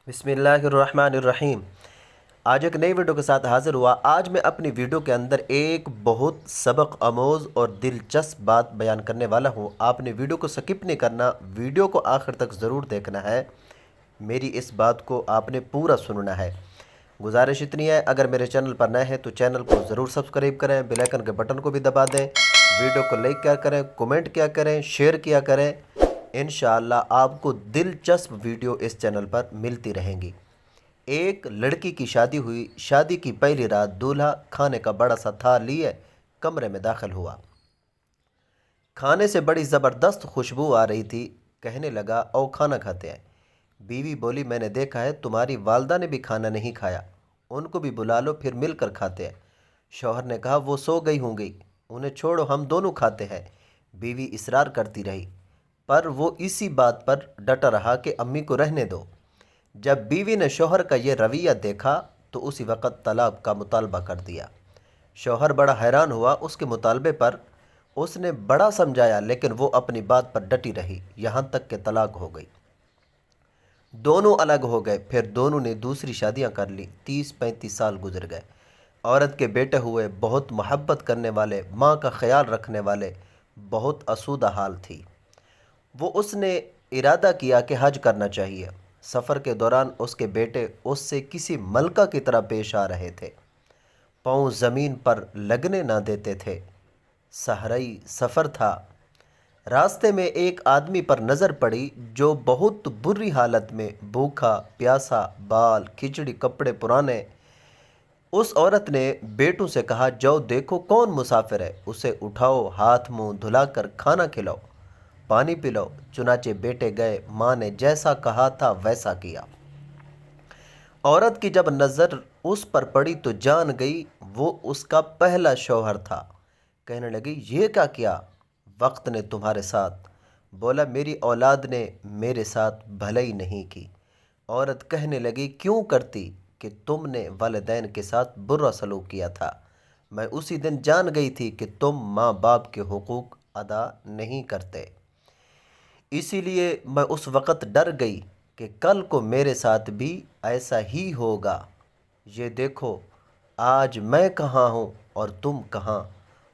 बिस्मिल्लाहिर्रहमानिर्रहीम। आज एक नई वीडियो के साथ हाज़िर हुआ। आज मैं अपनी वीडियो के अंदर एक बहुत सबक आमोज़ और दिलचस्प बात बयान करने वाला हूँ। आपने वीडियो को स्किप नहीं करना, वीडियो को आखिर तक ज़रूर देखना है। मेरी इस बात को आपने पूरा सुनना है। गुजारिश इतनी है, अगर मेरे चैनल पर नए हैं तो चैनल को ज़रूर सब्सक्राइब करें, बेल आइकन के बटन को भी दबा दें, वीडियो को लाइक क्या करें, कमेंट क्या करें, शेयर किया करें। इंशाअल्लाह आपको दिलचस्प वीडियो इस चैनल पर मिलती रहेंगी। एक लड़की की शादी हुई। शादी की पहली रात दूल्हा खाने का बड़ा सा थाल लिए कमरे में दाखिल हुआ। खाने से बड़ी ज़बरदस्त खुशबू आ रही थी। कहने लगा, आओ खाना खाते हैं। बीवी बोली, मैंने देखा है तुम्हारी वालदा ने भी खाना नहीं खाया, उनको भी बुला लो, फिर मिलकर खाते हैं। शौहर ने कहा, वो सो गई होंगी, उन्हें छोड़ो, हम दोनों खाते हैं। बीवी इसरार करती रही, पर वो इसी बात पर डटा रहा कि अम्मी को रहने दो। जब बीवी ने शौहर का ये रवैया देखा तो उसी वक़्त तलाक का मुतालबा कर दिया। शौहर बड़ा हैरान हुआ उसके मुतालबे पर। उसने बड़ा समझाया लेकिन वो अपनी बात पर डटी रही, यहाँ तक कि तलाक हो गई। दोनों अलग हो गए। फिर दोनों ने दूसरी शादियां कर ली। 30-35 साल गुजर गए। औरत के बेटे हुए, बहुत मोहब्बत करने वाले, माँ का ख्याल रखने वाले। बहुत आसूदा हाल थी। वो उसने इरादा किया कि हज करना चाहिए। सफ़र के दौरान उसके बेटे उससे किसी मलका की तरह पेश आ रहे थे। पाँव ज़मीन पर लगने ना देते थे। सहराई सफ़र था। रास्ते में एक आदमी पर नज़र पड़ी जो बहुत बुरी हालत में, भूखा प्यासा, बाल खिचड़ी, कपड़े पुराने। उस औरत ने बेटों से कहा, जाओ देखो कौन मुसाफिर है, उसे उठाओ, हाथ मुंह धुलाकर खाना खिलाओ, पानी पिलाओ। चुनाचे बेटे गए। माँ ने जैसा कहा था वैसा किया। औरत की जब नज़र उस पर पड़ी तो जान गई वो उसका पहला शौहर था। कहने लगी, ये क्या किया वक्त ने तुम्हारे साथ? बोला, मेरी औलाद ने मेरे साथ भलाई नहीं की। औरत कहने लगी, क्यों करती कि तुमने वालिदैन के साथ बुरा सलूक किया था। मैं उसी दिन जान गई थी कि तुम माँ बाप के हुकूक अदा नहीं करते, इसीलिए मैं उस वक़्त डर गई कि कल को मेरे साथ भी ऐसा ही होगा। ये देखो आज मैं कहाँ हूँ और तुम कहाँ।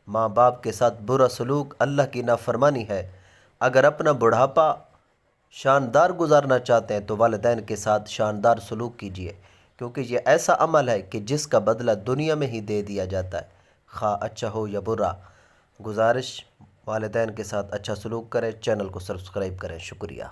माँ बाप के साथ बुरा सलूक अल्लाह की नाफरमानी है। अगर अपना बुढ़ापा शानदार गुजारना चाहते हैं तो वालिदैन के साथ शानदार सलूक कीजिए, क्योंकि ये ऐसा अमल है कि जिसका बदला दुनिया में ही दे दिया जाता है, खा अच्छा हो या बुरा। गुजारिश, वालिदैन के साथ अच्छा सलूक करें। चैनल को सब्सक्राइब करें। शुक्रिया।